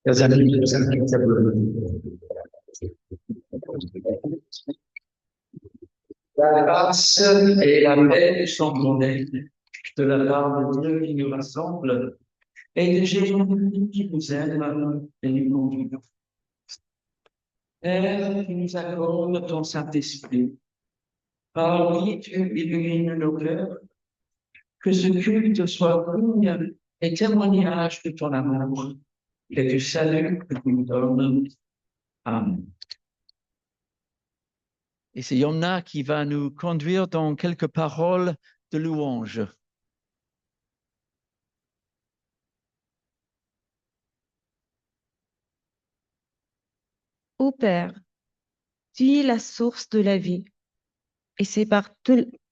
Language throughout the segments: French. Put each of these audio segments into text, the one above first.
Chers amis, nous allons la grâce et la paix sont condamnées de la part de Dieu qui nous rassemble et de Jésus qui nous aime et nous conduit. Père, qui nous accorde ton Saint-Esprit, par lui tu illumines nos cœurs, que ce culte soit signe et témoignage de ton amour et du salut que tu nous donnes. Amen. Et c'est Yomna qui va nous conduire dans quelques paroles de louange. Ô Père, tu es la source de la vie, et c'est par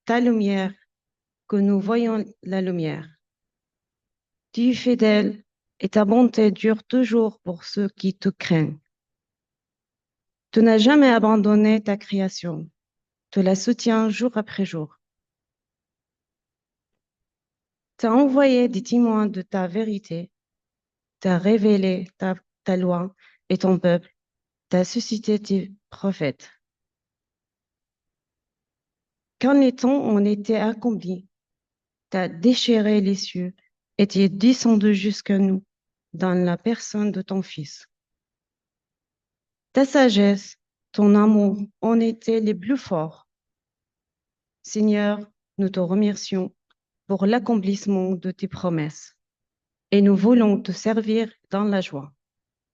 ta lumière que nous voyons la lumière. Tu es fidèle, et ta bonté dure toujours pour ceux qui te craignent. Tu n'as jamais abandonné ta création, tu la soutiens jour après jour. Tu as envoyé des témoins de ta vérité, tu as révélé ta loi et ton peuple, tu as suscité tes prophètes. Quand les temps ont été accomplis, tu as déchiré les cieux et tu es descendu jusqu'à nous dans la personne de ton Fils. Ta sagesse, ton amour en étaient les plus forts. Seigneur, nous te remercions pour l'accomplissement de tes promesses et nous voulons te servir dans la joie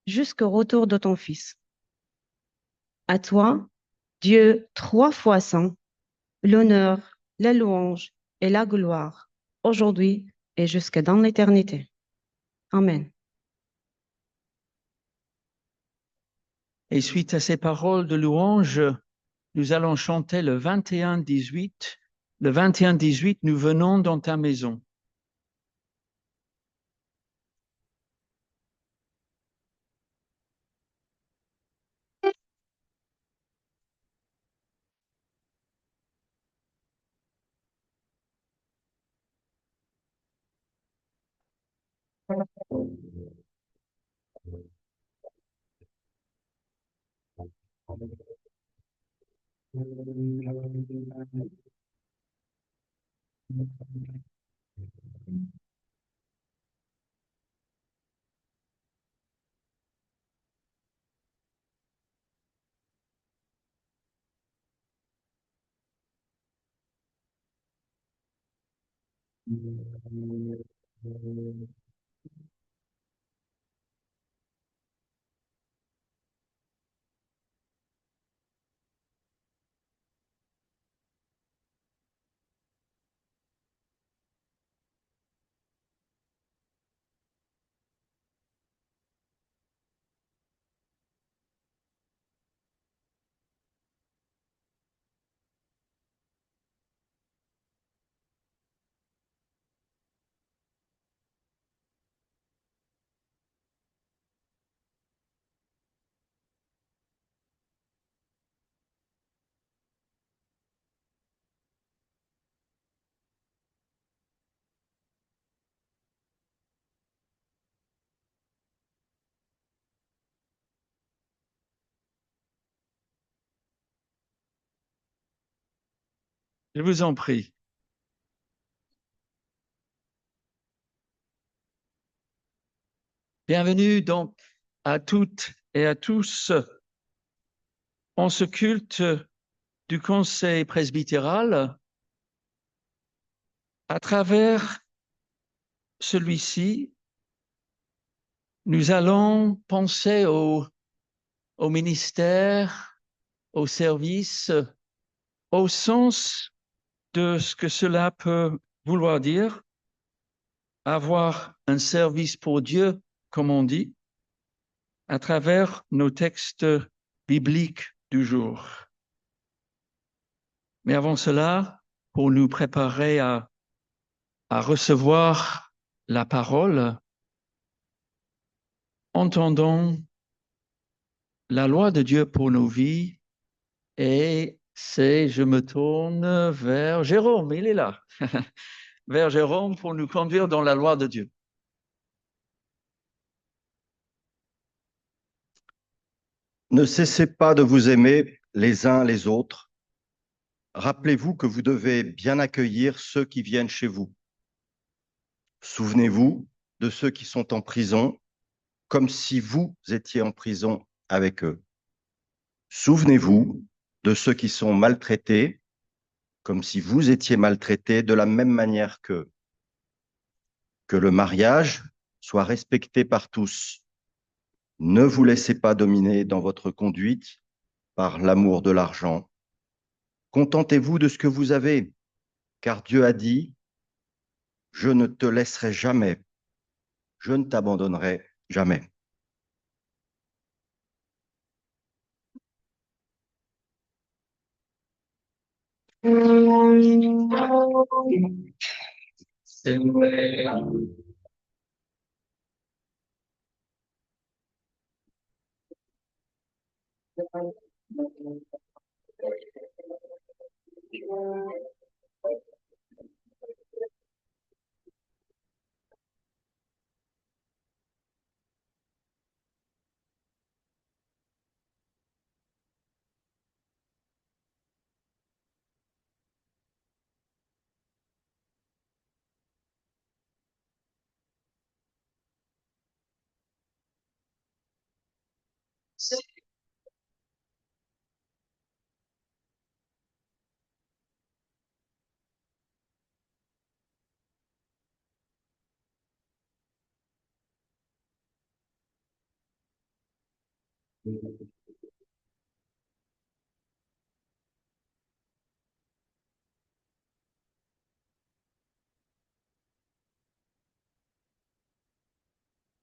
jusqu'au retour de ton Fils. À toi, Dieu 3 fois saint, l'honneur, la louange et la gloire, aujourd'hui et jusque dans l'éternité. Amen. Et suite à ces paroles de louange, nous allons chanter le 21-18. Le 21-18, nous venons dans ta maison. Je vous en prie. Bienvenue donc à toutes et à tous en ce culte du Conseil presbytéral. À travers celui-ci, nous allons penser au ministère, au service, au sens de ce que cela peut vouloir dire, avoir un service pour Dieu, comme on dit, à travers nos textes bibliques du jour. Mais avant cela, pour nous préparer à recevoir la parole, entendons la loi de Dieu pour nos vies et je me tourne vers Jérôme, il est là, vers Jérôme pour nous conduire dans la loi de Dieu. Ne cessez pas de vous aimer les uns les autres. Rappelez-vous que vous devez bien accueillir ceux qui viennent chez vous. Souvenez-vous de ceux qui sont en prison, comme si vous étiez en prison avec eux. Souvenez-vous de ceux qui sont maltraités, comme si vous étiez maltraités de la même manière qu'eux. Que le mariage soit respecté par tous. Ne vous laissez pas dominer dans votre conduite par l'amour de l'argent. Contentez-vous de ce que vous avez, car Dieu a dit, « Je ne te laisserai jamais, je ne t'abandonnerai jamais. » C'est vrai.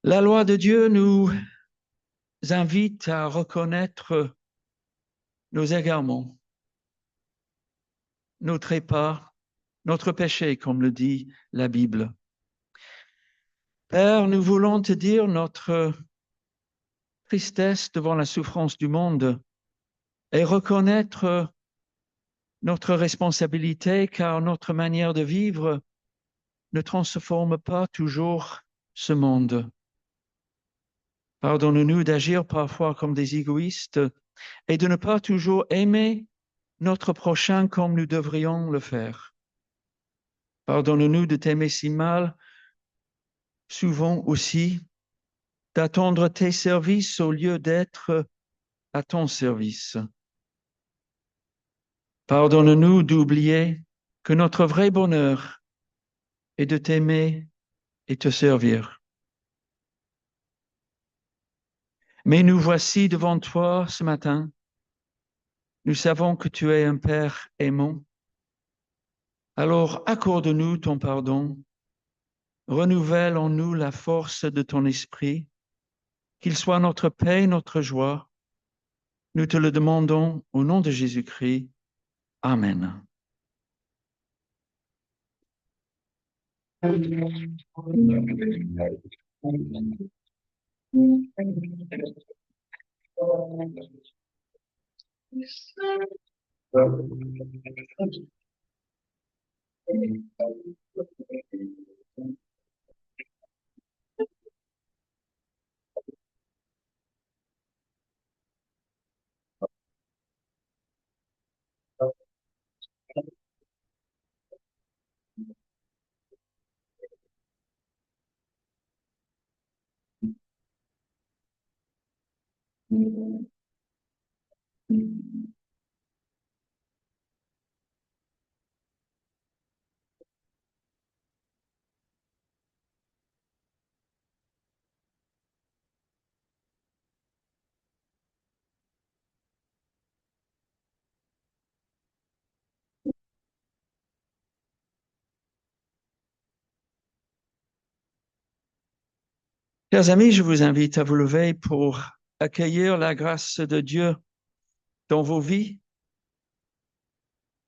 La loi de Dieu nous invite à reconnaître nos égarements, nos trépas, notre péché, comme le dit la Bible. Père, nous voulons te dire notre tristesse devant la souffrance du monde et reconnaître notre responsabilité, car notre manière de vivre ne transforme pas toujours ce monde. Pardonne-nous d'agir parfois comme des égoïstes et de ne pas toujours aimer notre prochain comme nous devrions le faire. Pardonne-nous de t'aimer si mal, souvent aussi, d'attendre tes services au lieu d'être à ton service. Pardonne-nous d'oublier que notre vrai bonheur et de t'aimer et te servir. Mais nous voici devant toi ce matin. Nous savons que tu es un Père aimant. Alors accorde-nous ton pardon. Renouvelle en nous la force de ton esprit. Qu'il soit notre paix, notre joie. Nous te le demandons au nom de Jésus-Christ. Amen. Chers amis, je vous invite à vous lever pour accueillir la grâce de Dieu dans vos vies.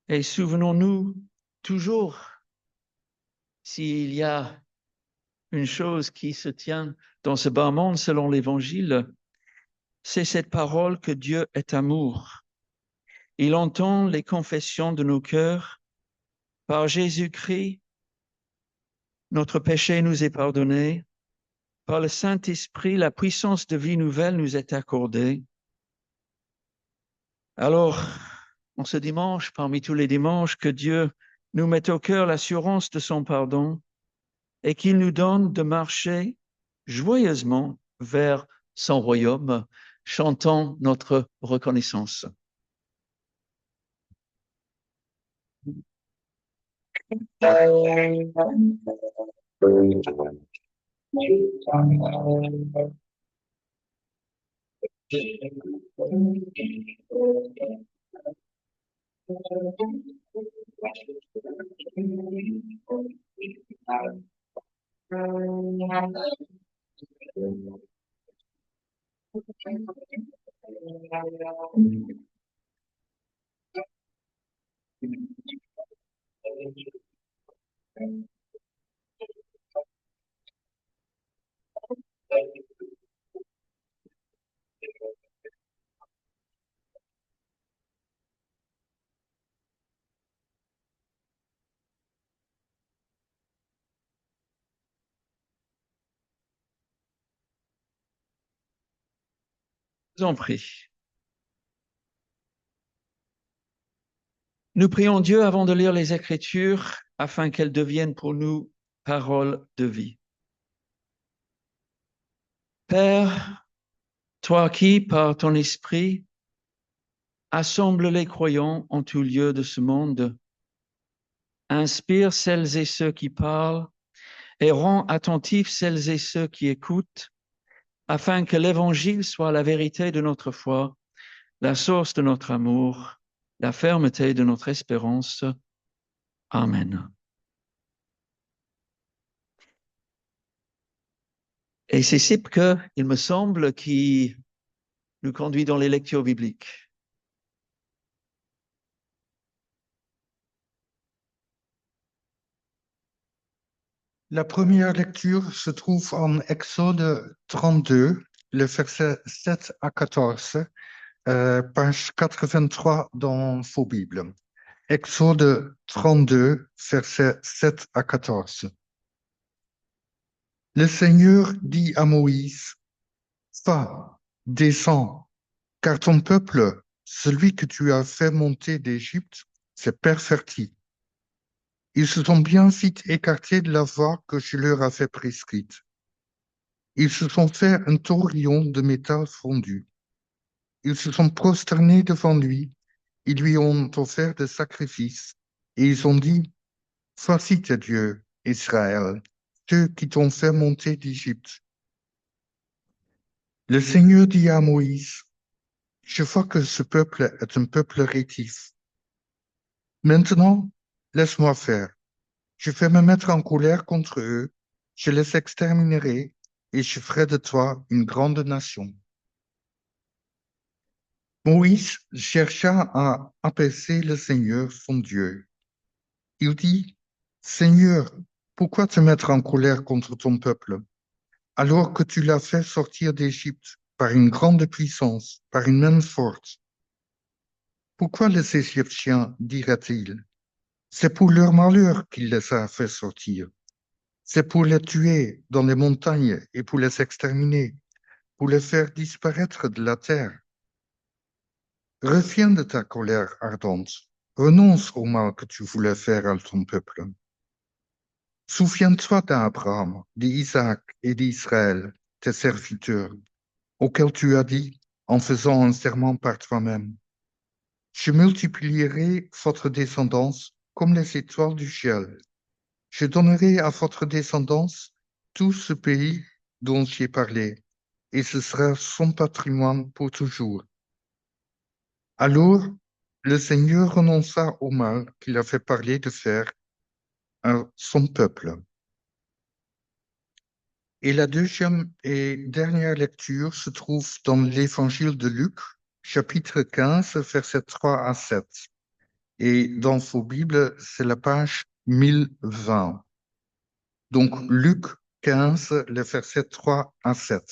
Et souvenons-nous toujours, s'il y a une chose qui se tient dans ce bas monde selon l'Évangile, c'est cette parole que Dieu est amour. Il entend les confessions de nos cœurs. Par Jésus-Christ, notre péché nous est pardonné. Par le Saint-Esprit, la puissance de vie nouvelle nous est accordée. Alors, en ce dimanche, parmi tous les dimanches, que Dieu nous mette au cœur l'assurance de son pardon et qu'il nous donne de marcher joyeusement vers son royaume, chantant notre reconnaissance. Je vous en prie. Nous prions Dieu avant de lire les Écritures afin qu'elles deviennent pour nous paroles de vie. Père, toi qui, par ton esprit, assemble les croyants en tout lieu de ce monde, inspire celles et ceux qui parlent et rend attentifs celles et ceux qui écoutent, afin que l'Évangile soit la vérité de notre foi, la source de notre amour, la fermeté de notre espérance. Amen. Et c'est Sipke, il me semble, qui nous conduit dans les lectures bibliques. La première lecture se trouve en Exode 32, le verset 7 à 14, page 83 dans vos Bibles. Exode 32, versets 7 à 14. Le Seigneur dit à Moïse, « Va, descends, car ton peuple, celui que tu as fait monter d'Égypte, s'est perverti. Ils se sont bien vite écartés de la voie que je leur avais prescrite. Ils se sont fait un taurillon de métal fondu. Ils se sont prosternés devant lui. Ils lui ont offert des sacrifices. Et ils ont dit, « Voici tes dieux, Israël, ceux qui t'ont fait monter d'Égypte. Le Seigneur dit à Moïse, je vois que ce peuple est un peuple rétif. Maintenant, laisse-moi faire. Je vais me mettre en colère contre eux, je les exterminerai et je ferai de toi une grande nation. Moïse chercha à apaiser le Seigneur, son Dieu. Il dit, Seigneur, pourquoi te mettre en colère contre ton peuple, alors que tu l'as fait sortir d'Égypte par une grande puissance, par une main forte? Pourquoi les Égyptiens, dira-t-il, c'est pour leur malheur qu'il les a fait sortir. C'est pour les tuer dans les montagnes et pour les exterminer, pour les faire disparaître de la terre. Reviens de ta colère ardente, renonce au mal que tu voulais faire à ton peuple. Souviens-toi d'Abraham, d'Isaac et d'Israël, tes serviteurs, auxquels tu as dit, en faisant un serment par toi-même, je multiplierai votre descendance comme les étoiles du ciel. Je donnerai à votre descendance tout ce pays dont j'ai parlé, et ce sera son patrimoine pour toujours. Alors, le Seigneur renonça au mal qu'il avait parlé de faire à son peuple. Et la deuxième et dernière lecture se trouve dans l'Évangile de Luc, chapitre 15, versets 3 à 7. Et dans vos Bibles, c'est la page 1020. Donc, Luc 15, les versets 3 à 7.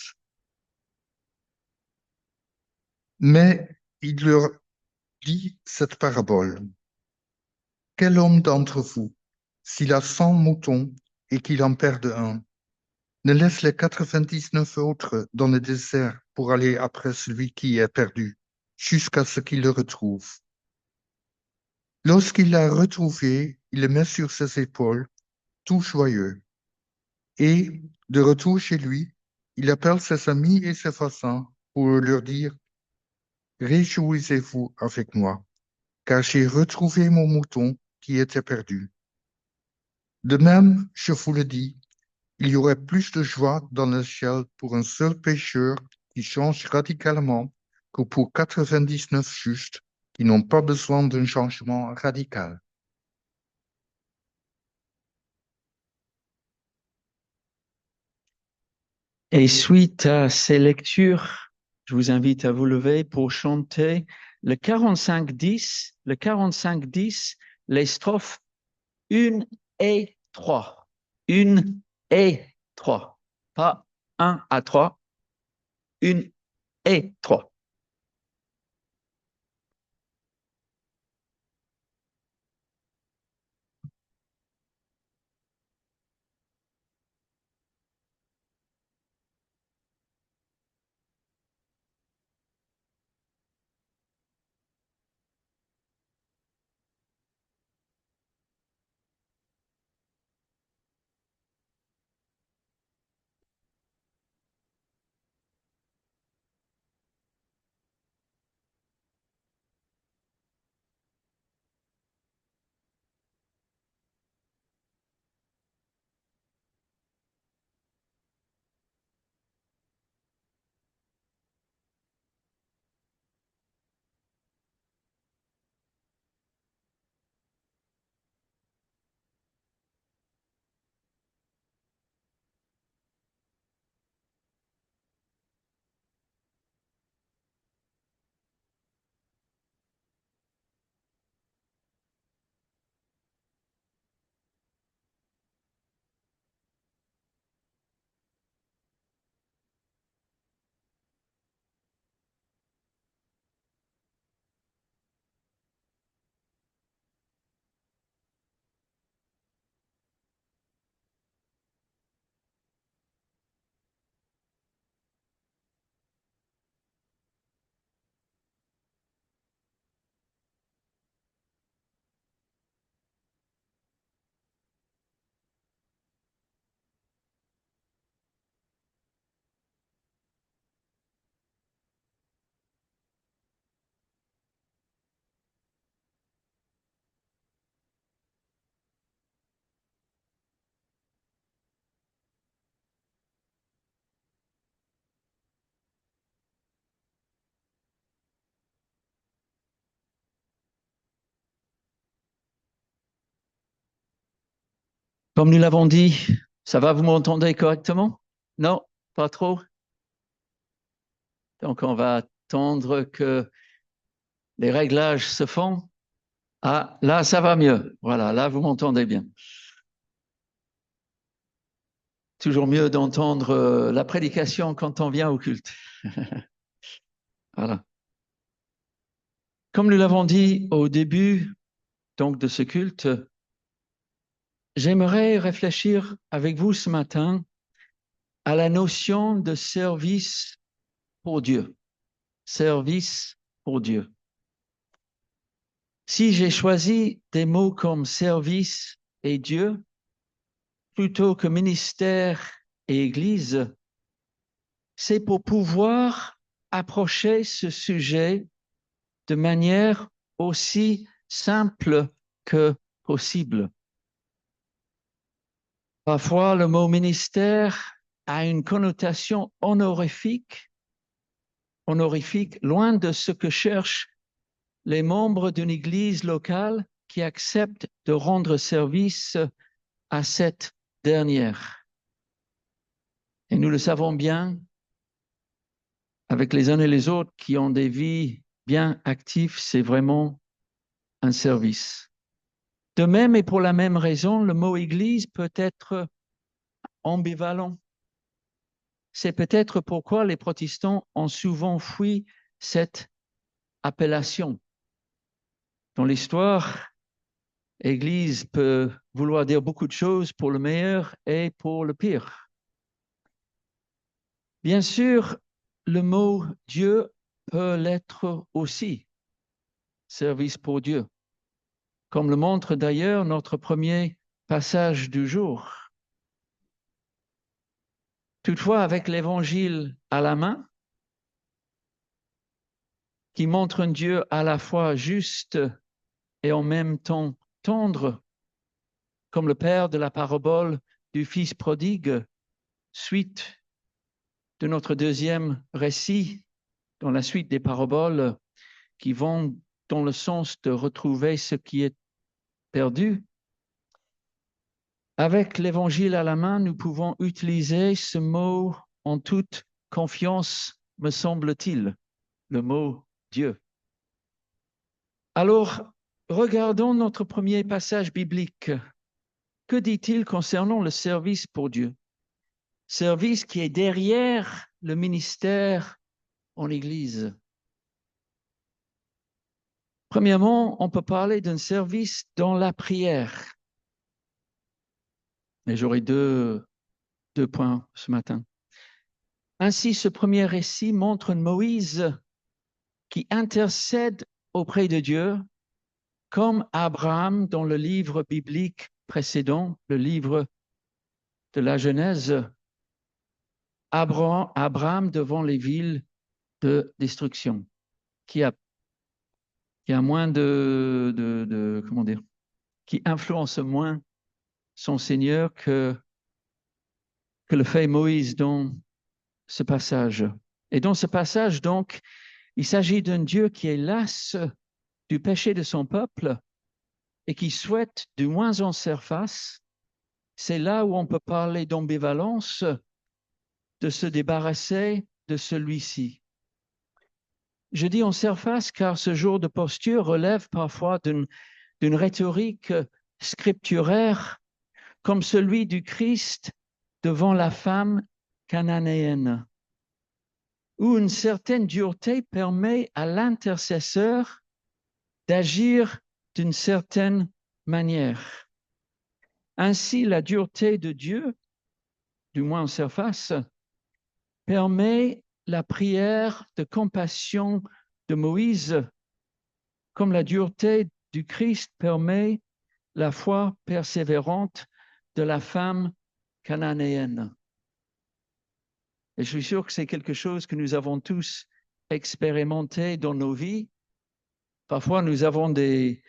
Mais il leur dit cette parabole. Quel homme d'entre vous, s'il a 100 moutons et qu'il en perde un, ne laisse les 99 autres dans le désert pour aller après celui qui est perdu, jusqu'à ce qu'il le retrouve? Lorsqu'il l'a retrouvé, il le met sur ses épaules, tout joyeux. Et, de retour chez lui, il appelle ses amis et ses voisins pour leur dire, réjouissez-vous avec moi, car j'ai retrouvé mon mouton qui était perdu. De même, je vous le dis, il y aurait plus de joie dans le ciel pour un seul pécheur qui change radicalement que pour 99 justes qui n'ont pas besoin d'un changement radical. Et suite à ces lectures, je vous invite à vous lever pour chanter le 45-10, les strophes 1 et 3. 1 et 3. Pas 1 à 3, 1 et 3. Comme nous l'avons dit, ça va, vous m'entendez correctement? Non, pas trop? Donc, on va attendre que les réglages se font. Ah, là, ça va mieux. Voilà, là, vous m'entendez bien. Toujours mieux d'entendre la prédication quand on vient au culte. Voilà. Comme nous l'avons dit au début donc de ce culte, j'aimerais réfléchir avec vous ce matin à la notion de service pour Dieu. Service pour Dieu. Si j'ai choisi des mots comme service et Dieu, plutôt que ministère et Église, c'est pour pouvoir approcher ce sujet de manière aussi simple que possible. Parfois, le mot ministère a une connotation honorifique, loin de ce que cherchent les membres d'une église locale qui acceptent de rendre service à cette dernière. Et nous le savons bien, avec les uns et les autres qui ont des vies bien actives, c'est vraiment un service. De même et pour la même raison, le mot Église peut être ambivalent. C'est peut-être pourquoi les protestants ont souvent fui cette appellation. Dans l'histoire, Église peut vouloir dire beaucoup de choses pour le meilleur et pour le pire. Bien sûr, le mot Dieu peut l'être aussi, service pour Dieu, comme le montre d'ailleurs notre premier passage du jour. Toutefois, avec l'Évangile à la main, qui montre un Dieu à la fois juste et en même temps tendre, comme le Père de la parabole du Fils prodigue, suite de notre deuxième récit, dans la suite des paraboles qui vont dans le sens de retrouver ce qui est perdu. Avec l'Évangile à la main, nous pouvons utiliser ce mot en toute confiance, me semble-t-il, le mot Dieu. Alors, regardons notre premier passage biblique. Que dit-il concernant le service pour Dieu? Service qui est derrière le ministère en Église. Premièrement, on peut parler d'un service dans la prière. Et j'aurai deux points ce matin. Ainsi, ce premier récit montre Moïse qui intercède auprès de Dieu, comme Abraham dans le livre biblique précédent, le livre de la Genèse, Abraham devant les villes de destruction, qui a moins comment dire, qui influence moins son Seigneur que le fait Moïse dans ce passage. Et dans ce passage, donc, il s'agit d'un Dieu qui est las du péché de son peuple et qui souhaite du moins en surface. C'est là où on peut parler d'ambivalence, de se débarrasser de celui-ci. Je dis en surface car ce genre de posture relève parfois d'une rhétorique scripturaire comme celui du Christ devant la femme cananéenne, où une certaine dureté permet à l'intercesseur d'agir d'une certaine manière. Ainsi, la dureté de Dieu, du moins en surface, permet la prière de compassion de Moïse, comme la dureté du Christ permet la foi persévérante de la femme cananéenne. Et je suis sûr que c'est quelque chose que nous avons tous expérimenté dans nos vies. Parfois, nous avons des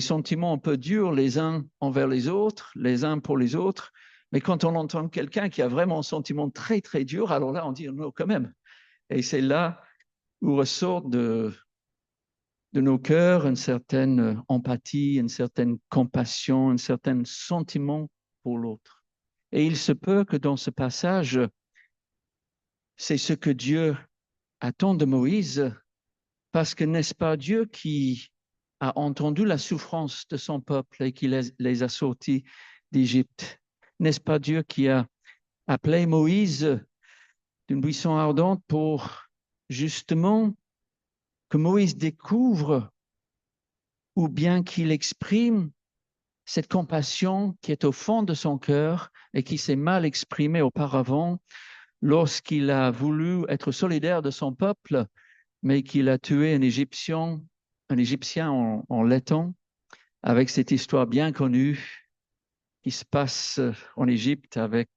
sentiments un peu durs les uns envers les autres, les uns pour les autres. Mais quand on entend quelqu'un qui a vraiment un sentiment très, très dur, alors là, on dit non, quand même. Et c'est là où ressort de nos cœurs une certaine empathie, une certaine compassion, un certain sentiment pour l'autre. Et il se peut que dans ce passage, c'est ce que Dieu attend de Moïse, parce que n'est-ce pas Dieu qui a entendu la souffrance de son peuple et qui les a sortis d'Égypte? N'est-ce pas Dieu qui a appelé Moïse d'une buisson ardente pour justement que Moïse découvre ou bien qu'il exprime cette compassion qui est au fond de son cœur et qui s'est mal exprimée auparavant lorsqu'il a voulu être solidaire de son peuple, mais qu'il a tué un Égyptien en laitant, avec cette histoire bien connue qui se passe en Égypte avec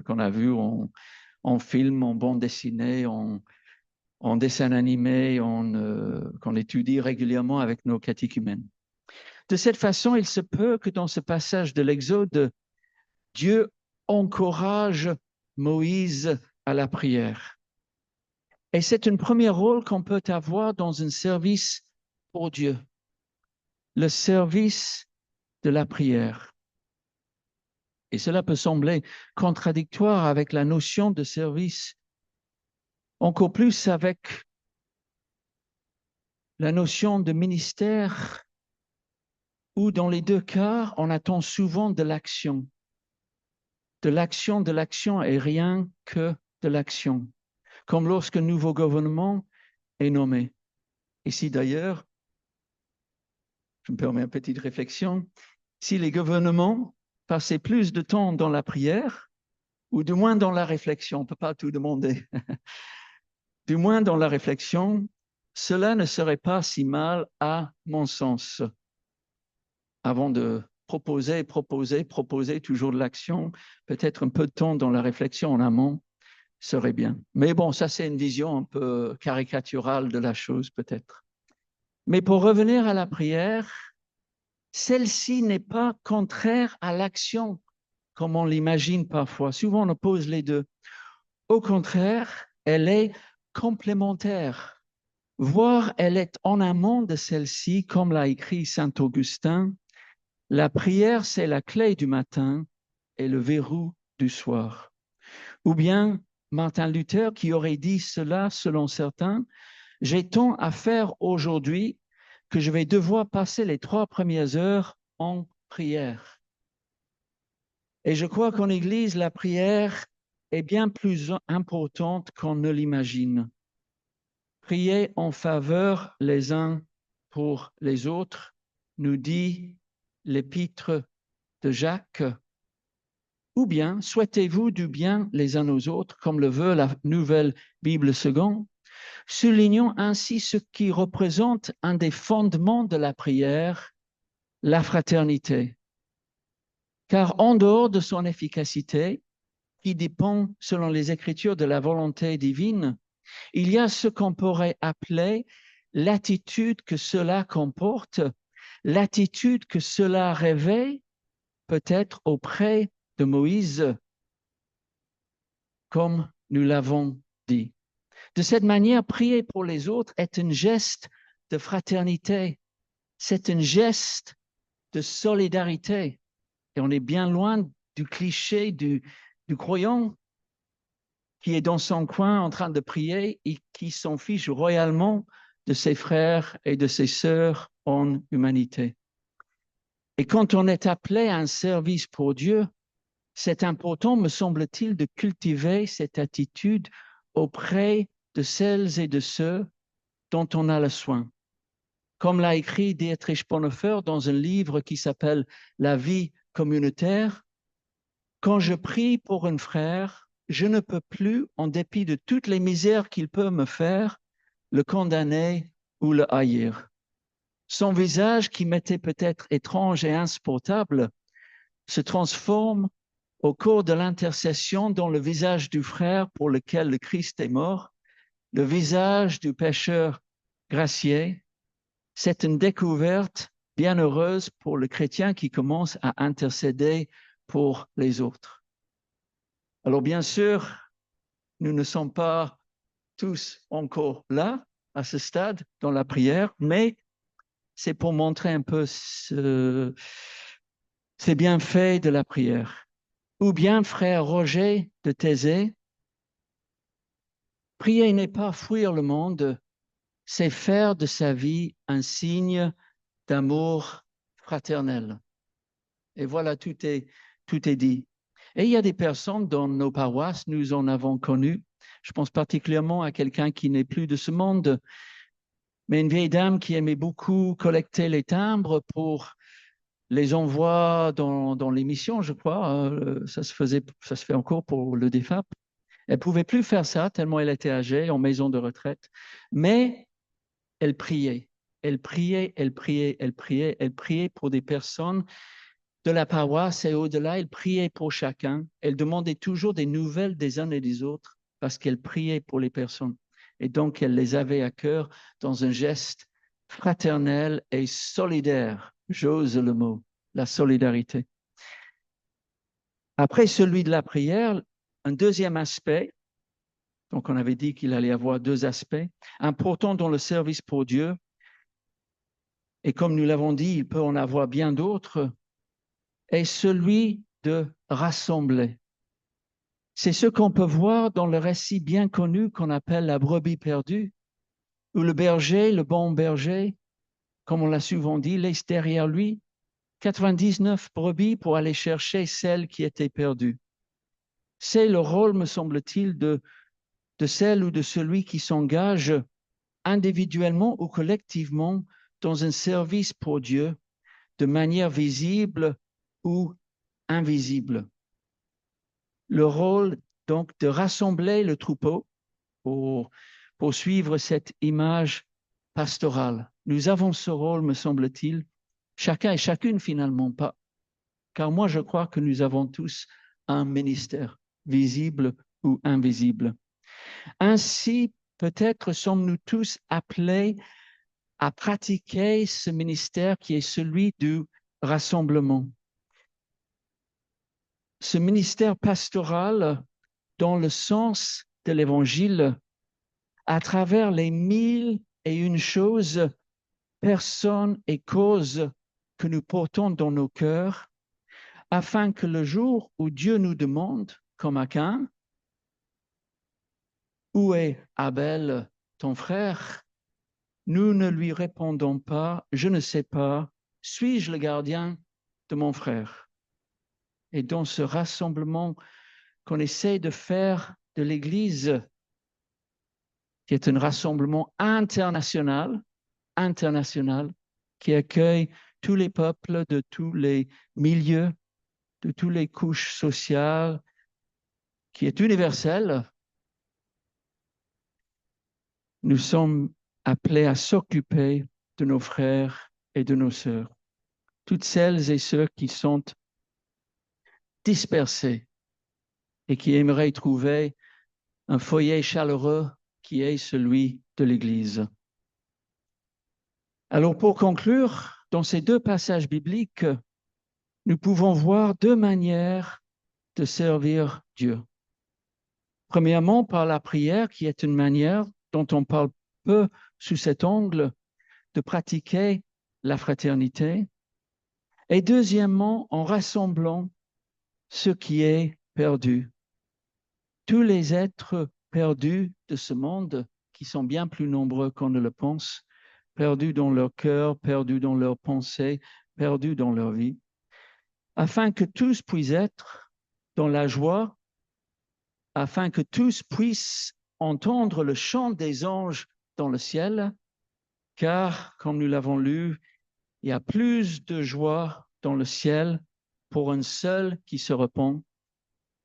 qu'on a vu en film, en bande dessinée, en dessin animé, qu'on étudie régulièrement avec nos catéchumènes. De cette façon, il se peut que dans ce passage de l'Exode, Dieu encourage Moïse à la prière. Et c'est un premier rôle qu'on peut avoir dans un service pour Dieu, le service de la prière. Et cela peut sembler contradictoire avec la notion de service, encore plus avec la notion de ministère, où dans les deux cas, on attend souvent de l'action. De l'action et rien que de l'action. Comme lorsqu'un nouveau gouvernement est nommé. Ici d'ailleurs, je me permets une petite réflexion, si les gouvernements passaient plus de temps dans la prière, ou du moins dans la réflexion, on ne peut pas tout demander, du moins dans la réflexion, cela ne serait pas si mal à mon sens. Avant de proposer toujours de l'action, peut-être un peu de temps dans la réflexion en amont serait bien. Mais bon, ça c'est une vision un peu caricaturale de la chose peut-être. Mais pour revenir à la prière, celle-ci n'est pas contraire à l'action, comme on l'imagine parfois. Souvent on oppose les deux. Au contraire, elle est complémentaire, voire elle est en amont de celle-ci, comme l'a écrit saint Augustin. La prière, c'est la clé du matin et le verrou du soir. Ou bien Martin Luther qui aurait dit cela selon certains, j'ai tant à faire aujourd'hui que je vais devoir passer les 3 premières heures en prière. Et je crois qu'en Église, la prière est bien plus importante qu'on ne l'imagine. Priez en faveur les uns pour les autres, nous dit l'épître de Jacques, ou bien souhaitez-vous du bien les uns aux autres, comme le veut la nouvelle Bible seconde, soulignons ainsi ce qui représente un des fondements de la prière, la fraternité. Car en dehors de son efficacité, qui dépend, selon les Écritures, de la volonté divine, il y a ce qu'on pourrait appeler l'attitude que cela comporte, l'attitude que cela réveille, peut-être auprès de Moïse, comme nous l'avons dit. De cette manière, prier pour les autres est un geste de fraternité, c'est un geste de solidarité. Et on est bien loin du cliché du croyant qui est dans son coin en train de prier et qui s'en fiche royalement de ses frères et de ses sœurs en humanité. Et quand on est appelé à un service pour Dieu, c'est important, me semble-t-il, de cultiver cette attitude auprès de celles et de ceux dont on a le soin. Comme l'a écrit Dietrich Bonhoeffer dans un livre qui s'appelle « La vie communautaire », quand je prie pour un frère, je ne peux plus, en dépit de toutes les misères qu'il peut me faire, le condamner ou le haïr. Son visage, qui m'était peut-être étrange et insupportable, se transforme au cours de l'intercession dans le visage du frère pour lequel le Christ est mort, le visage du pécheur gracié. C'est une découverte bien heureuse pour le chrétien qui commence à intercéder pour les autres. Alors bien sûr, nous ne sommes pas tous encore là, à ce stade, dans la prière, mais c'est pour montrer un peu ces bienfaits de la prière. Ou bien, frère Roger de Thésée, prier n'est pas fuir le monde, c'est faire de sa vie un signe d'amour fraternel. Et voilà, tout est dit. Et il y a des personnes dans nos paroisses, nous en avons connu. Je pense particulièrement à quelqu'un qui n'est plus de ce monde, mais une vieille dame qui aimait beaucoup collecter les timbres pour les envois dans l'émission, je crois. Ça se fait encore pour le DEFAP. Elle pouvait plus faire ça tellement elle était âgée, en maison de retraite. Mais elle priait. Elle priait, elle priait, elle priait, elle priait pour des personnes de la paroisse et au-delà. Elle priait pour chacun. Elle demandait toujours des nouvelles des uns et des autres parce qu'elle priait pour les personnes. Et donc, elle les avait à cœur dans un geste fraternel et solidaire. J'ose le mot, la solidarité. Après celui de la prière, un deuxième aspect, donc on avait dit qu'il allait y avoir deux aspects, importants dans le service pour Dieu, et comme nous l'avons dit, il peut en avoir bien d'autres, est celui de rassembler. C'est ce qu'on peut voir dans le récit bien connu qu'on appelle la brebis perdue, où le berger, le bon berger, comme on l'a souvent dit, laisse derrière lui 99 brebis pour aller chercher celle qui était perdue. C'est le rôle, me semble-t-il, de celle ou de celui qui s'engage individuellement ou collectivement dans un service pour Dieu de manière visible ou invisible. Le rôle, donc, de rassembler le troupeau pour suivre cette image pastorale. Nous avons ce rôle, me semble-t-il, chacun et chacune finalement pas, car moi je crois que nous avons tous un ministère, visible ou invisible. Ainsi, peut-être sommes-nous tous appelés à pratiquer ce ministère qui est celui du rassemblement. Ce ministère pastoral dans le sens de l'Évangile, à travers les 1001 choses, personnes et causes que nous portons dans nos cœurs, afin que le jour où Dieu nous demande, comme à Caïn, où est Abel, ton frère, nous ne lui répondons pas, je ne sais pas, suis-je le gardien de mon frère? Et dans ce rassemblement qu'on essaie de faire de l'Église, qui est un rassemblement international, qui accueille tous les peuples de tous les milieux, de toutes les couches sociales, qui est universel, nous sommes appelés à s'occuper de nos frères et de nos sœurs, toutes celles et ceux qui sont dispersés et qui aimeraient trouver un foyer chaleureux qui est celui de l'Église. Alors pour conclure, dans ces deux passages bibliques, nous pouvons voir deux manières de servir Dieu. Premièrement, par la prière, qui est une manière dont on parle peu sous cet angle de pratiquer la fraternité. Et deuxièmement, en rassemblant ce qui est perdu. Tous les êtres perdus de ce monde, qui sont bien plus nombreux qu'on ne le pense, perdus dans leur cœur, perdus dans leurs pensées, perdus dans leur vie, afin que tous puissent être dans la joie, afin que tous puissent entendre le chant des anges dans le ciel, car, comme nous l'avons lu, il y a plus de joie dans le ciel pour un seul qui se repent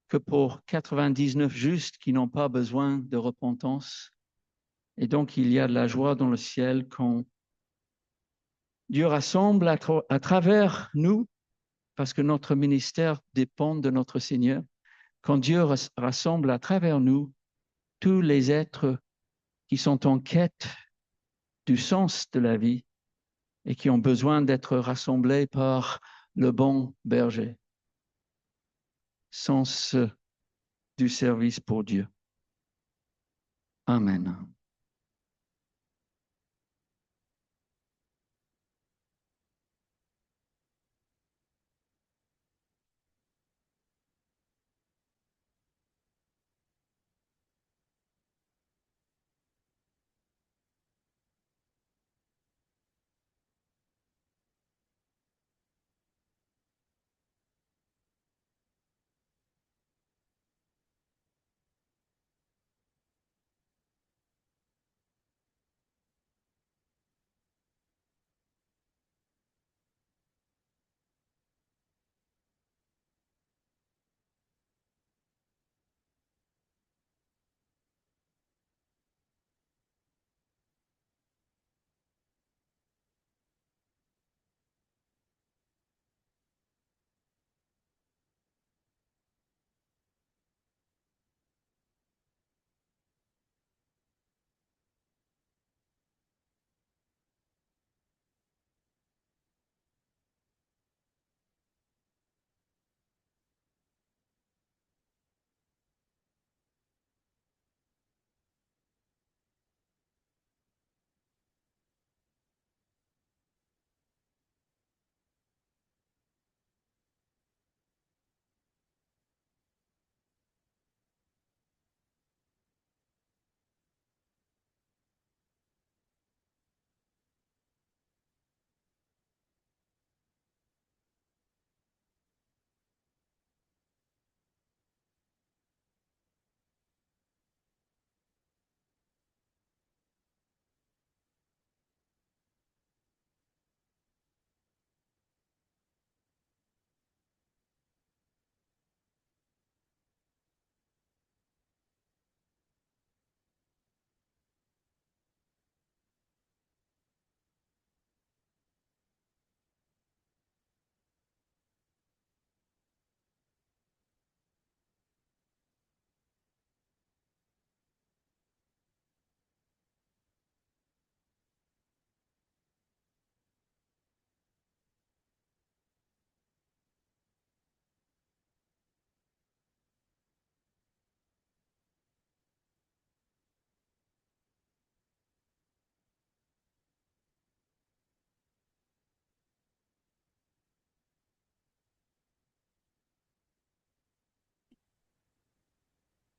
que pour 99 justes qui n'ont pas besoin de repentance. Et donc, il y a de la joie dans le ciel quand Dieu rassemble à travers nous, parce que notre ministère dépend de notre Seigneur, quand Dieu rassemble à travers nous tous les êtres qui sont en quête du sens de la vie et qui ont besoin d'être rassemblés par le bon berger. Sens du service pour Dieu. Amen.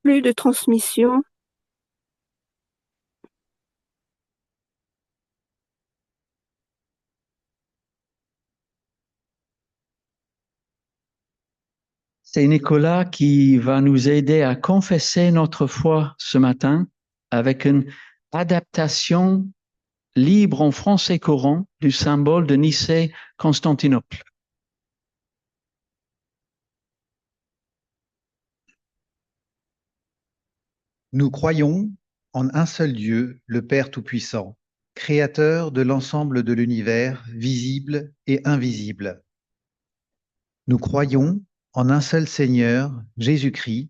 Plus de transmission. C'est Nicolas qui va nous aider à confesser notre foi ce matin avec une adaptation libre en français courant du symbole de Nicée-Constantinople. Nous croyons en un seul Dieu, le Père Tout-Puissant, créateur de l'ensemble de l'univers, visible et invisible. Nous croyons en un seul Seigneur, Jésus-Christ,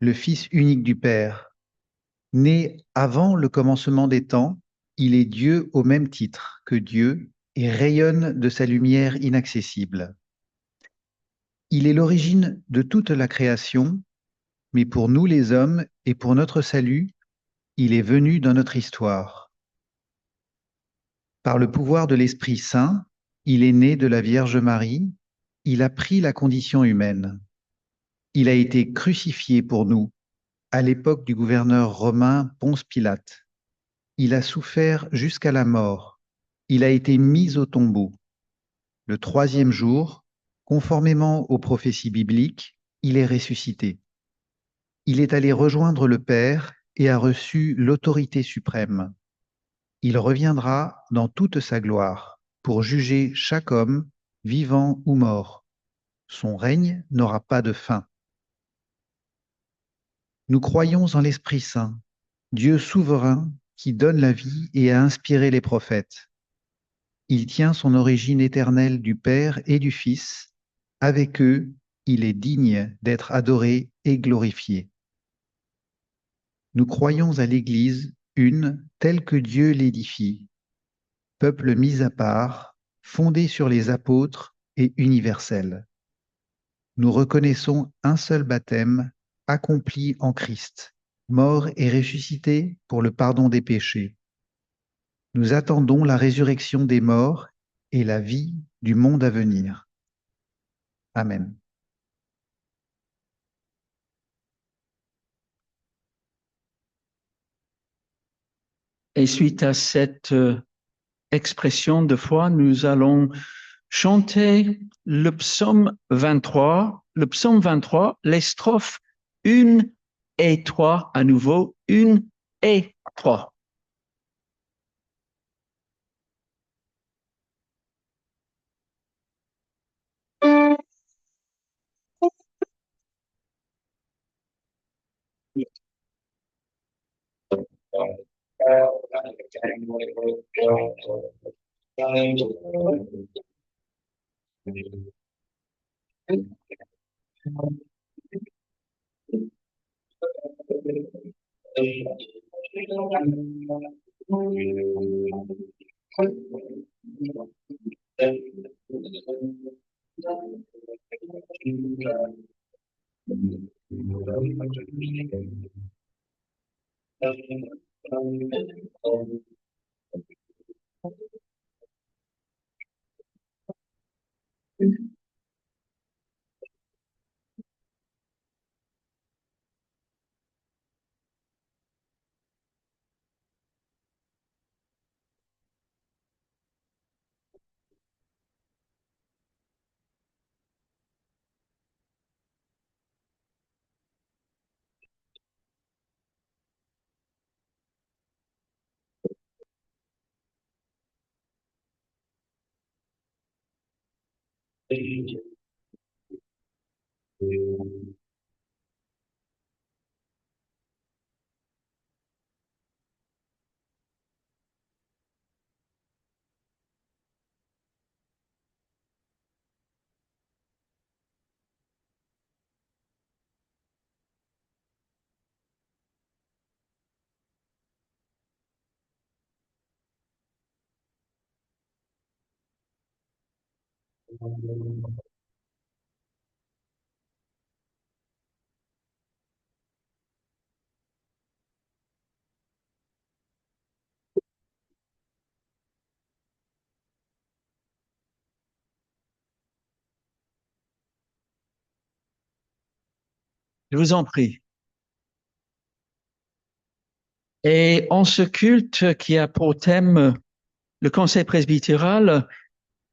le Fils unique du Père. Né avant le commencement des temps, il est Dieu au même titre que Dieu et rayonne de sa lumière inaccessible. Il est l'origine de toute la création, mais pour nous les hommes et pour notre salut, il est venu dans notre histoire. Par le pouvoir de l'Esprit Saint, il est né de la Vierge Marie, il a pris la condition humaine. Il a été crucifié pour nous à l'époque du gouverneur romain Ponce Pilate. Il a souffert jusqu'à la mort. Il a été mis au tombeau. Le troisième jour, conformément aux prophéties bibliques, il est ressuscité. Il est allé rejoindre le Père et a reçu l'autorité suprême. Il reviendra dans toute sa gloire pour juger chaque homme, vivant ou mort. Son règne n'aura pas de fin. Nous croyons en l'Esprit Saint, Dieu souverain qui donne la vie et a inspiré les prophètes. Il tient son origine éternelle du Père et du Fils. Avec eux, il est digne d'être adoré et glorifié. Nous croyons à l'Église, une telle que Dieu l'édifie, peuple mis à part, fondé sur les apôtres et universel. Nous reconnaissons un seul baptême accompli en Christ, mort et ressuscité pour le pardon des péchés. Nous attendons la résurrection des morts et la vie du monde à venir. Amen. Et suite à cette expression de foi, nous allons chanter le psaume 23. Le psaume 23, les strophes 1 et 3 à nouveau, 1 et 3. Je vous en prie. Et en ce culte qui a pour thème le conseil presbytéral,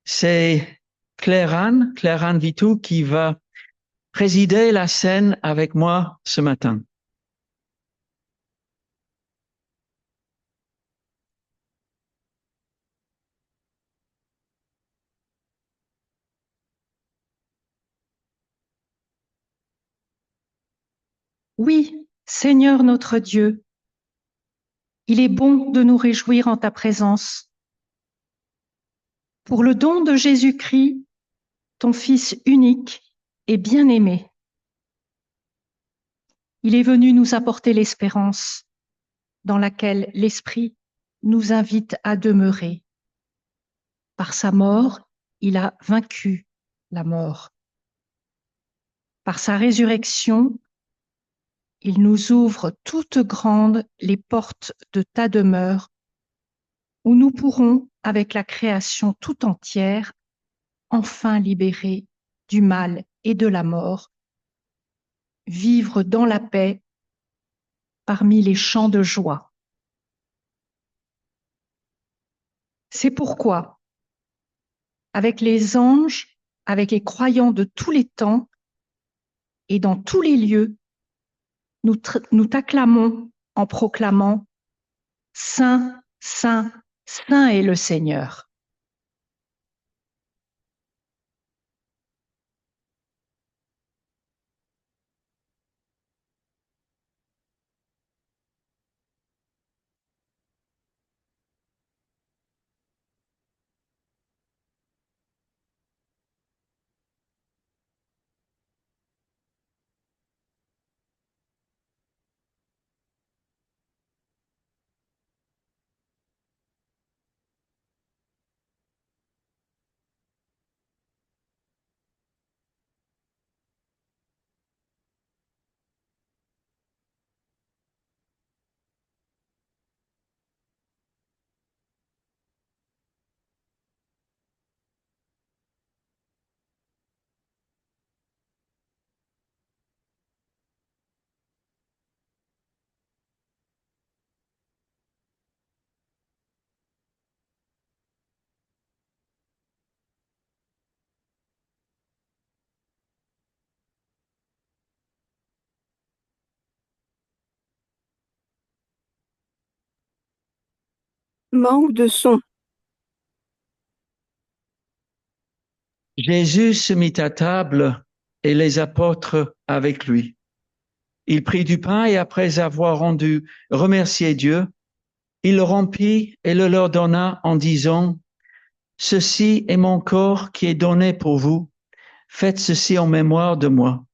c'est Claire-Anne Vitou qui va présider la scène avec moi ce matin. Oui, Seigneur notre Dieu, il est bon de nous réjouir en ta présence. Pour le don de Jésus-Christ, ton Fils unique et bien-aimé. Il est venu nous apporter l'espérance dans laquelle l'Esprit nous invite à demeurer. Par sa mort, il a vaincu la mort. Par sa résurrection, il nous ouvre toutes grandes les portes de ta demeure, où nous pourrons, avec la création tout entière, enfin libérés du mal et de la mort, vivre dans la paix parmi les chants de joie. C'est pourquoi, avec les anges, avec les croyants de tous les temps et dans tous les lieux, nous t'acclamons en proclamant « Saint, Saint, Saint est le Seigneur ». Manque de son. Jésus se mit à table et les apôtres avec lui. Il prit du pain et après avoir remercié Dieu, il le rompit et le leur donna en disant, « Ceci est mon corps qui est donné pour vous. Faites ceci en mémoire de moi. »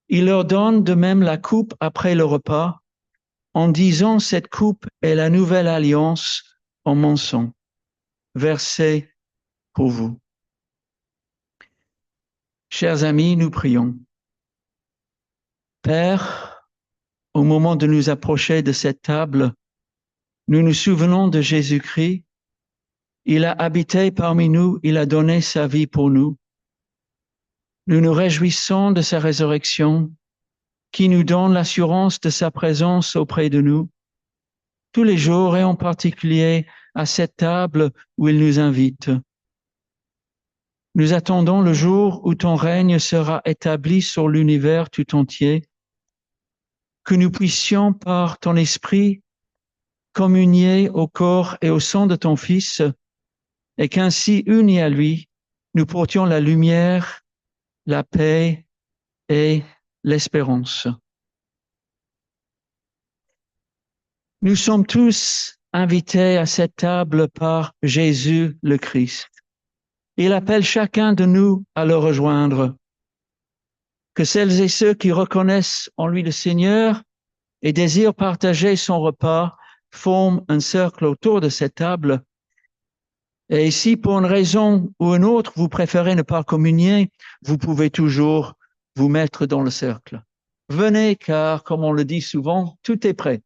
Il leur donne de même la coupe après le repas, en disant, « Cette coupe est la nouvelle alliance en mon sang, versée pour vous. » Chers amis, nous prions. Père, au moment de nous approcher de cette table, nous nous souvenons de Jésus-Christ. Il a habité parmi nous, il a donné sa vie pour nous. Nous nous réjouissons de sa résurrection qui nous donne l'assurance de sa présence auprès de nous tous les jours et en particulier à cette table où il nous invite. Nous attendons le jour où ton règne sera établi sur l'univers tout entier, que nous puissions par ton esprit communier au corps et au sang de ton Fils et qu'ainsi, unis à lui, nous portions la lumière, la paix et l'espérance. Nous sommes tous invités à cette table par Jésus le Christ. Il appelle chacun de nous à le rejoindre. Que celles et ceux qui reconnaissent en lui le Seigneur et désirent partager son repas forment un cercle autour de cette table. Et si pour une raison ou une autre, vous préférez ne pas communier, vous pouvez toujours vous mettre dans le cercle. Venez, car, comme on le dit souvent, tout est prêt.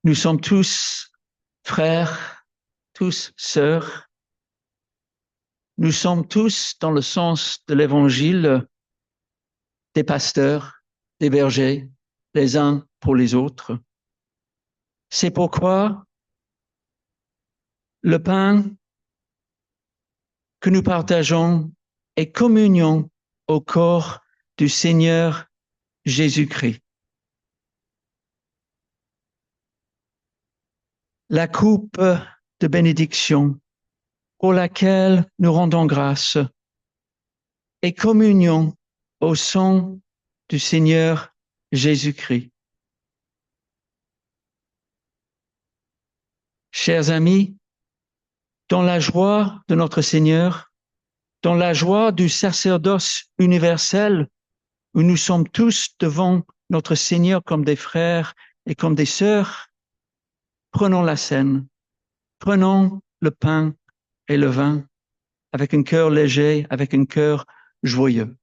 Nous sommes tous frères, tous sœurs. Nous sommes tous, dans le sens de l'Évangile, des pasteurs, des bergers, les uns pour les autres. C'est pourquoi le pain que nous partageons est communion au corps du Seigneur Jésus-Christ. La coupe de bénédiction pour laquelle nous rendons grâce est communion au sang du Seigneur Jésus-Christ. Chers amis, dans la joie de notre Seigneur, dans la joie du sacerdoce universel, où nous sommes tous devant notre Seigneur comme des frères et comme des sœurs, prenons la scène, prenons le pain et le vin avec un cœur léger, avec un cœur joyeux.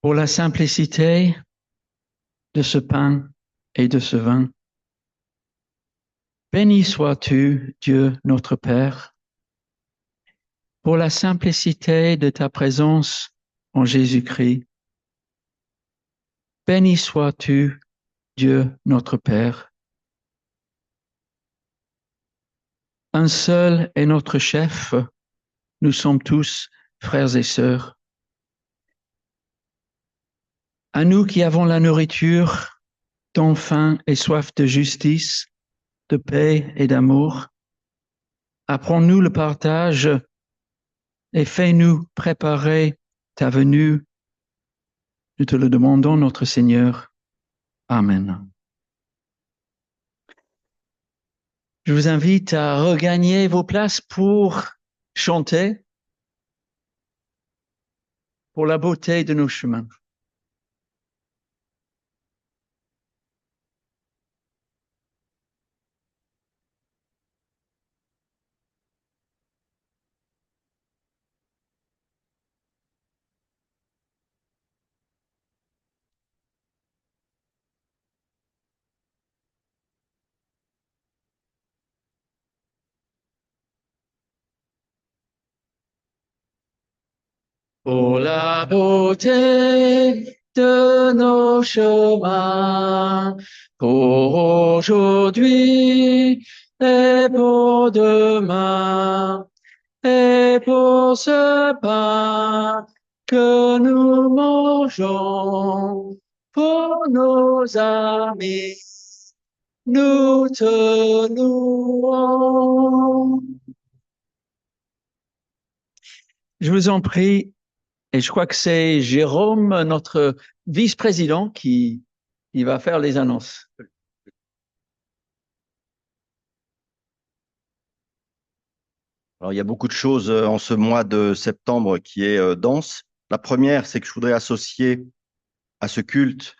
Pour la simplicité de ce pain et de ce vin, béni sois-tu, Dieu notre Père, pour la simplicité de ta présence en Jésus-Christ. Béni sois-tu, Dieu notre Père. Un seul est notre chef, nous sommes tous frères et sœurs. À nous qui avons la nourriture, dont faim et soif de justice, de paix et d'amour, apprends-nous le partage et fais-nous préparer ta venue. Nous te le demandons, notre Seigneur. Amen. Je vous invite à regagner vos places pour chanter pour la beauté de nos chemins. Pour la beauté de nos chemins, pour aujourd'hui et pour demain, Et pour ce pain que nous mangeons, pour nos amis, nous te louons. Je vous en prie, et je crois que c'est Jérôme, notre vice-président, qui va faire les annonces. Alors, il y a beaucoup de choses en ce mois de septembre qui est dense. La première, c'est que je voudrais associer à ce culte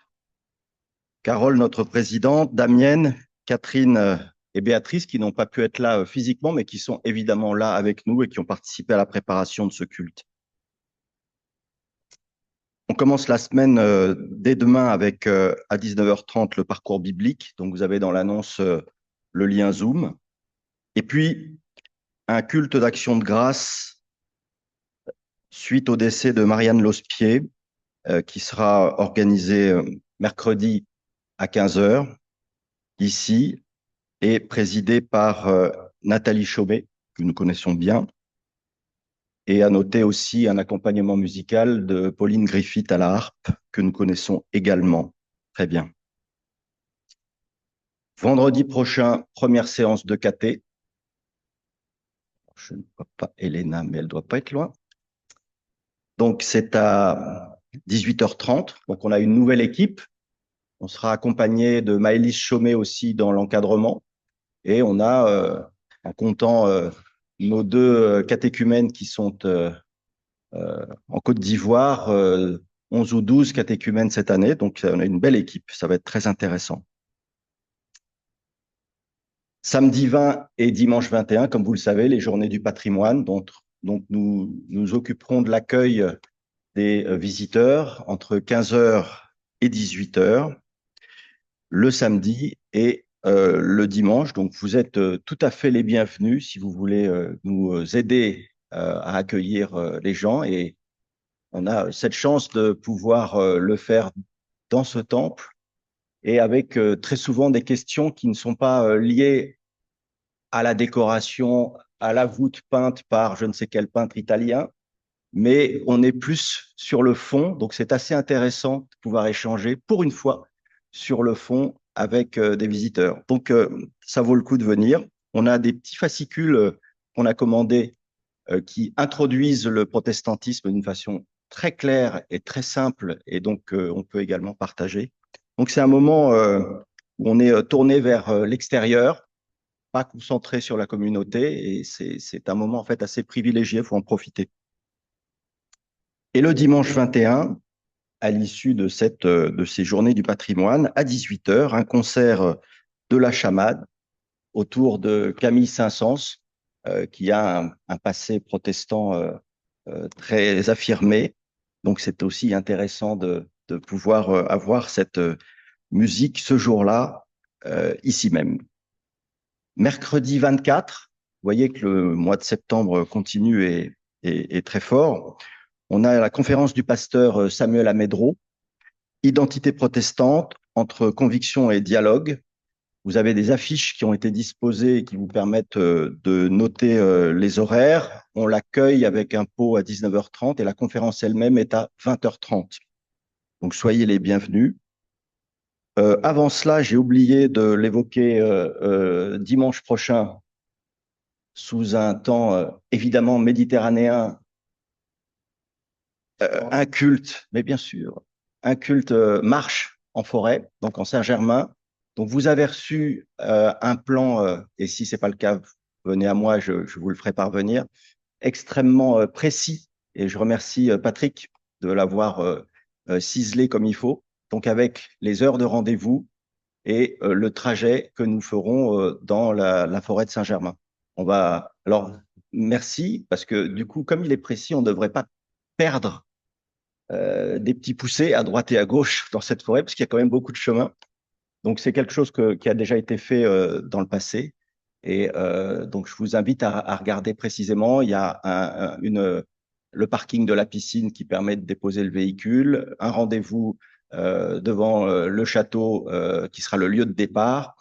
Carole, notre présidente, Damienne, Catherine et Béatrice, qui n'ont pas pu être là physiquement, mais qui sont évidemment là avec nous et qui ont participé à la préparation de ce culte. On commence la semaine dès demain avec à 19h30 le parcours biblique. Donc, vous avez dans l'annonce le lien Zoom. Et puis, un culte d'action de grâce suite au décès de Marianne Lospier, qui sera organisé mercredi à 15h ici et présidé par Nathalie Chaumet, que nous connaissons bien. Et à noter aussi un accompagnement musical de Pauline Griffith à la harpe, que nous connaissons également très bien. Vendredi prochain, première séance de KT. Je ne vois pas Elena, mais elle ne doit pas être loin. Donc, c'est à 18h30. Donc, on a une nouvelle équipe. On sera accompagné de Maëlys Chaumet aussi dans l'encadrement. Et on a, en comptant nos deux catéchumènes qui sont en Côte d'Ivoire, 11 ou 12 catéchumènes cette année. Donc, on a une belle équipe. Ça va être très intéressant. Samedi 20 et dimanche 21, comme vous le savez, les journées du patrimoine. Donc nous nous occuperons de l'accueil des visiteurs entre 15h et 18h le samedi et le dimanche. Donc, vous êtes tout à fait les bienvenus si vous voulez nous aider à accueillir les gens. Et on a cette chance de pouvoir le faire dans ce temple et avec très souvent des questions qui ne sont pas liées à la décoration, à la voûte peinte par je ne sais quel peintre italien, mais on est plus sur le fond. Donc, c'est assez intéressant de pouvoir échanger pour une fois sur le fond avec des visiteurs. Donc, ça vaut le coup de venir. On a des petits fascicules qu'on a commandés qui introduisent le protestantisme d'une façon très claire et très simple, et donc on peut également partager. Donc, c'est un moment où on est tourné vers l'extérieur, pas concentré sur la communauté, et c'est un moment en fait assez privilégié, il faut en profiter. Et le dimanche 21, à l'issue de ces journées du patrimoine, à 18h, un concert de la chamade autour de Camille Saint-Saëns, qui a un passé protestant très affirmé. Donc, c'est aussi intéressant de pouvoir avoir cette musique ce jour-là, ici même. Mercredi 24, vous voyez que le mois de septembre continue et est très fort. On a la conférence du pasteur Samuel Amedro, Identité protestante entre conviction et dialogue. Vous avez des affiches qui ont été disposées et qui vous permettent de noter les horaires. On l'accueille avec un pot à 19h30 et la conférence elle-même est à 20h30. Donc, soyez les bienvenus. Avant cela, j'ai oublié de l'évoquer dimanche prochain sous un temps évidemment méditerranéen, un culte, mais bien sûr, un culte marche en forêt, donc en Saint-Germain. Donc, vous avez reçu un plan, et si ce n'est pas le cas, venez à moi, je vous le ferai parvenir, extrêmement précis. Et je remercie Patrick de l'avoir ciselé comme il faut. Donc, avec les heures de rendez-vous et le trajet que nous ferons dans la forêt de Saint-Germain. Alors, merci, parce que du coup, comme il est précis, on ne devrait pas perdre des petits poussés à droite et à gauche dans cette forêt, parce qu'il y a quand même beaucoup de chemin. Donc, c'est quelque chose qui a déjà été fait dans le passé. Et donc, je vous invite à regarder précisément. Il y a le parking de la piscine qui permet de déposer le véhicule, un rendez-vous devant le château qui sera le lieu de départ,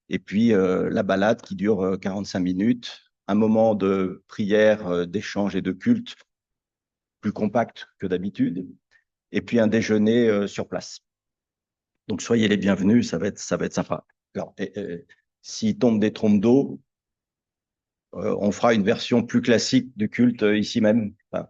et puis la balade qui dure 45 minutes un moment de prière, d'échange et de culte plus compact que d'habitude, et puis un déjeuner sur place. Donc soyez les bienvenus, ça va être sympa. Alors, s'il tombe des trompes d'eau, on fera une version plus classique du culte ici même. Enfin,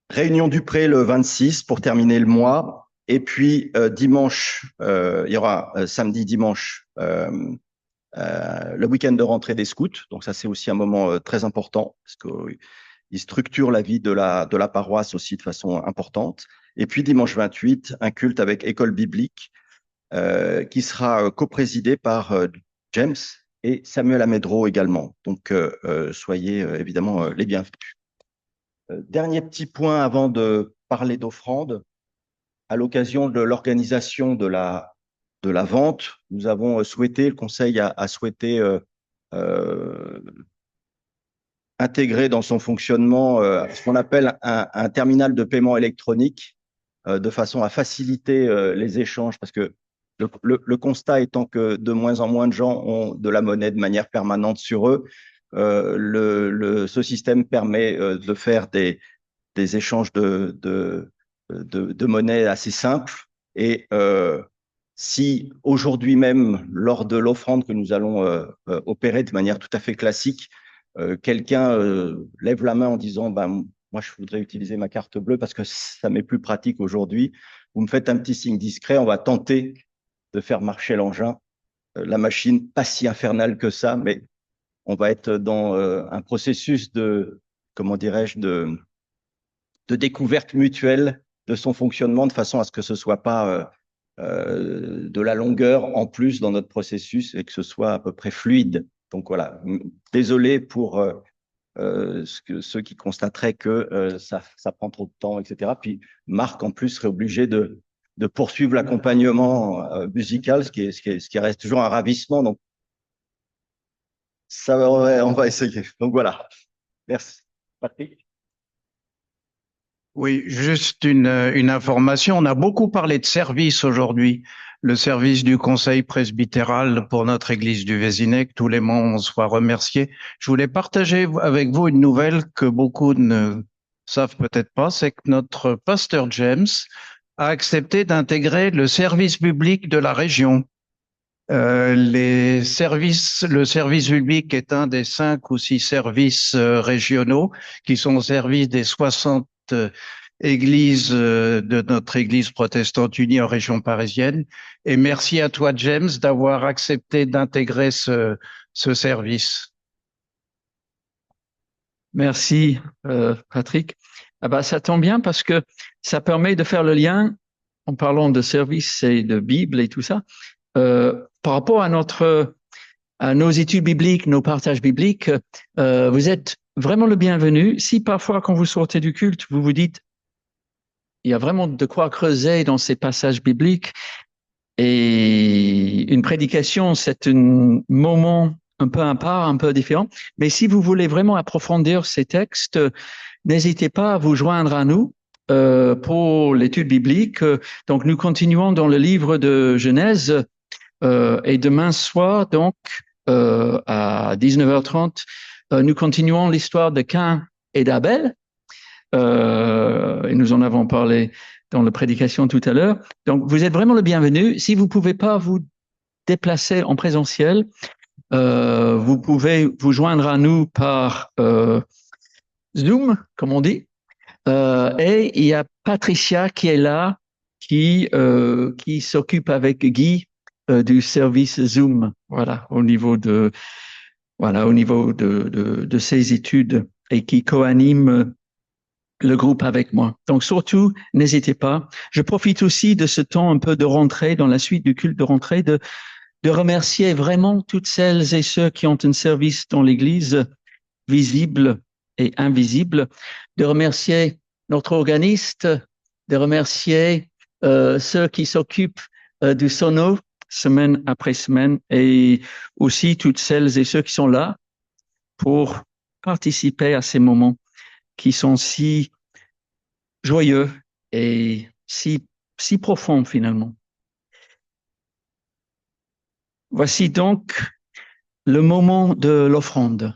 Réunion du Pré le 26 pour terminer le mois. Et puis dimanche, il y aura samedi, dimanche, le week-end de rentrée des scouts. Donc ça, c'est aussi un moment très important parce qu'il structure la vie de la paroisse aussi de façon importante. Et puis dimanche 28, un culte avec école biblique qui sera coprésidé par James et Samuel Amedro également. Donc soyez évidemment les bienvenus. Dernier petit point avant de parler d'offrande. À l'occasion de l'organisation de la vente, nous avons souhaité, le Conseil a souhaité intégrer dans son fonctionnement ce qu'on appelle un terminal de paiement électronique de façon à faciliter les échanges, parce que le constat étant que de moins en moins de gens ont de la monnaie de manière permanente sur eux, ce système permet de faire des échanges de monnaie assez simples. Et si aujourd'hui même, lors de l'offrande que nous allons opérer de manière tout à fait classique, quelqu'un lève la main en disant moi je voudrais utiliser ma carte bleue parce que ça m'est plus pratique aujourd'hui, vous me faites un petit signe discret, on va tenter de faire marcher l'engin. La machine, pas si infernale que ça, mais on va être dans un processus de, comment dirais-je, de découverte mutuelle de son fonctionnement de façon à ce que ce soit pas de la longueur en plus dans notre processus et que ce soit à peu près fluide. Donc voilà, désolé pour ceux qui constateraient que ça prend trop de temps, etc. Puis Marc, en plus, serait obligé de poursuivre l'accompagnement musical, ce qui reste toujours un ravissement. Donc, on va essayer. Donc voilà. Merci. Patrick. Oui, juste une information. On a beaucoup parlé de service aujourd'hui. Le service du Conseil presbytéral pour notre Église du Vésinet, que tous les membres soient remerciés. Je voulais partager avec vous une nouvelle que beaucoup ne savent peut-être pas, c'est que notre pasteur James a accepté d'intégrer le service public de la région. Le service public est un des 5 ou 6 services régionaux qui sont au service des 60 églises de notre Église protestante unie en région parisienne. Et merci à toi, James, d'avoir accepté d'intégrer ce service. Merci, Patrick. Ça tombe bien parce que ça permet de faire le lien, en parlant de service et de Bible et tout ça, par rapport à nos études bibliques, nos partages bibliques. Vous êtes vraiment le bienvenu. Si parfois, quand vous sortez du culte, vous vous dites, il y a vraiment de quoi creuser dans ces passages bibliques, et une prédication, c'est un moment un peu à part, un peu différent. Mais si vous voulez vraiment approfondir ces textes, n'hésitez pas à vous joindre à nous pour l'étude biblique. Donc, nous continuons dans le livre de Genèse et demain soir, donc, à 19h30, nous continuons l'histoire de Caïn et d'Abel. Et nous en avons parlé dans la prédication tout à l'heure. Donc, vous êtes vraiment le bienvenu. Si vous pouvez pas vous déplacer en présentiel, vous pouvez vous joindre à nous par Zoom, comme on dit. Et il y a Patricia qui est là, qui s'occupe avec Guy du service Zoom. Voilà, au niveau de ses études et qui co-anime le groupe avec moi. Donc surtout, n'hésitez pas. Je profite aussi de ce temps un peu de rentrée, dans la suite du culte de rentrée, de remercier vraiment toutes celles et ceux qui ont un service dans l'Église, visible et invisible, de remercier notre organiste, de remercier ceux qui s'occupent du sono semaine après semaine, et aussi toutes celles et ceux qui sont là pour participer à ces moments qui sont si joyeux et si profonds finalement. Voici donc le moment de l'offrande.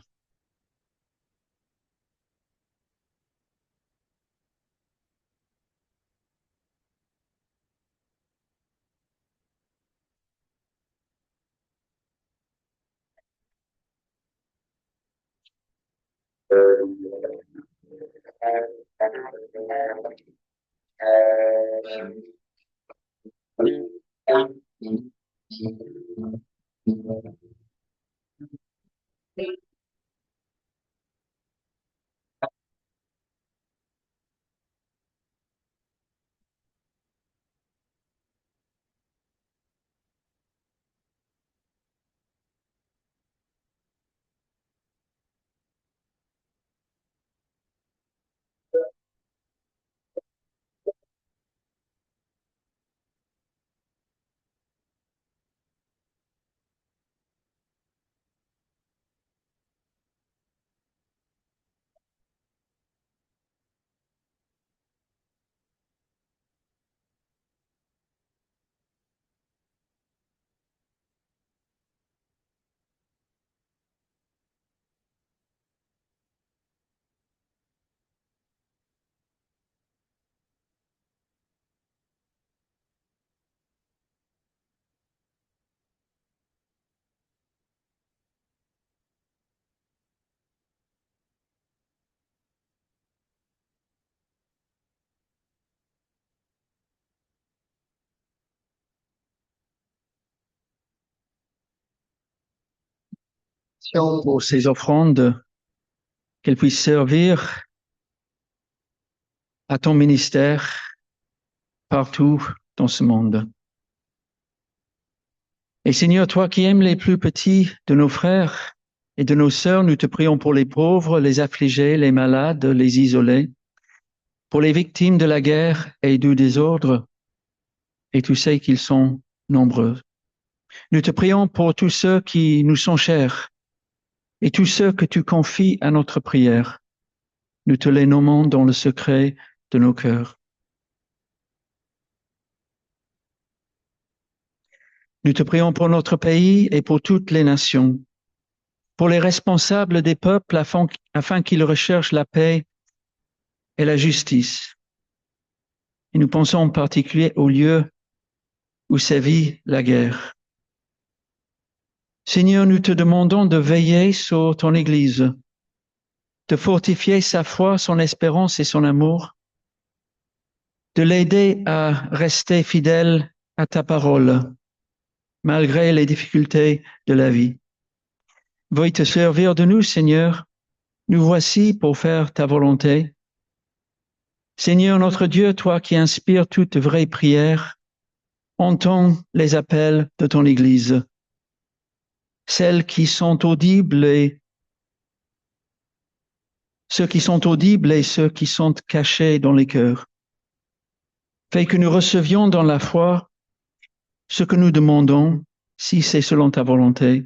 Pour ces offrandes, qu'elles puissent servir à ton ministère partout dans ce monde. Et Seigneur, toi qui aimes les plus petits de nos frères et de nos sœurs, nous te prions pour les pauvres, les affligés, les malades, les isolés, pour les victimes de la guerre et du désordre, et tu sais qu'ils sont nombreux. Nous te prions pour tous ceux qui nous sont chers et tous ceux que tu confies à notre prière. Nous te les nommons dans le secret de nos cœurs. Nous te prions pour notre pays et pour toutes les nations, pour les responsables des peuples afin qu'ils recherchent la paix et la justice. Et nous pensons en particulier aux lieux où sévit la guerre. Seigneur, nous te demandons de veiller sur ton Église, de fortifier sa foi, son espérance et son amour, de l'aider à rester fidèle à ta parole, malgré les difficultés de la vie. Veuille te servir de nous, Seigneur. Nous voici pour faire ta volonté. Seigneur notre Dieu, toi qui inspires toute vraie prière, entends les appels de ton Église, celles qui sont audibles et ceux qui sont audibles et ceux qui sont cachés dans les cœurs. Fais que nous recevions dans la foi ce que nous demandons, si c'est selon ta volonté.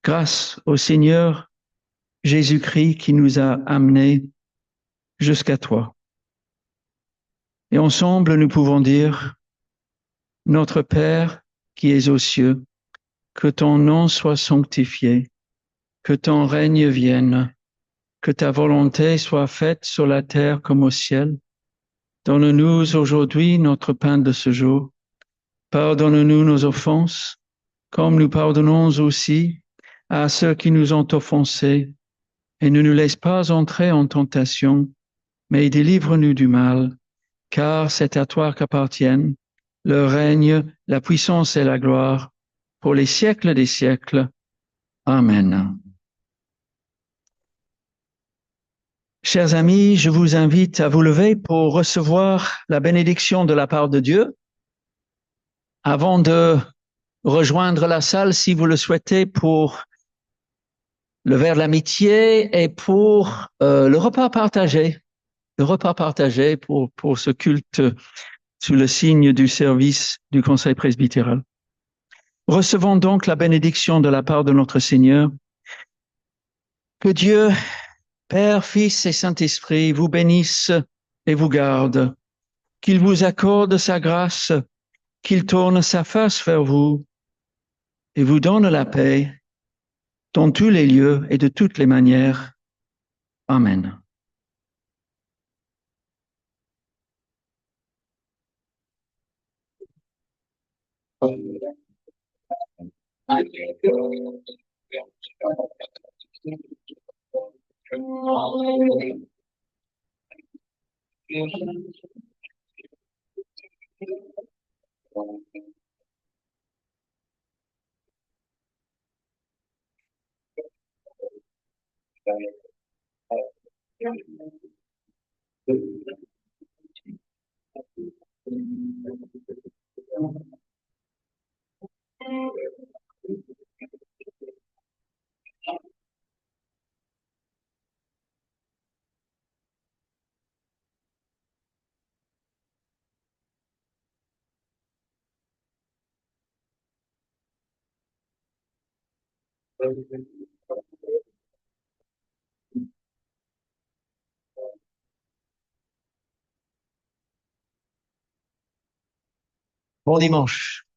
Grâce au Seigneur Jésus-Christ qui nous a amenés jusqu'à toi. Et ensemble, nous pouvons dire, Notre Père qui es aux cieux, que ton nom soit sanctifié, que ton règne vienne, que ta volonté soit faite sur la terre comme au ciel. Donne-nous aujourd'hui notre pain de ce jour. Pardonne-nous nos offenses, comme nous pardonnons aussi à ceux qui nous ont offensés, et ne nous laisse pas entrer en tentation, mais délivre-nous du mal, car c'est à toi qu'appartiennent le règne, la puissance et la gloire, pour les siècles des siècles. Amen. Chers amis, je vous invite à vous lever pour recevoir la bénédiction de la part de Dieu. Avant de rejoindre la salle, si vous le souhaitez, pour le verre de l'amitié et pour le repas partagé pour ce culte sous le signe du service du Conseil presbytéral. Recevons donc la bénédiction de la part de notre Seigneur. Que Dieu, Père, Fils et Saint-Esprit, vous bénisse et vous garde, qu'il vous accorde sa grâce, qu'il tourne sa face vers vous et vous donne la paix dans tous les lieux et de toutes les manières. Amen. Bon dimanche.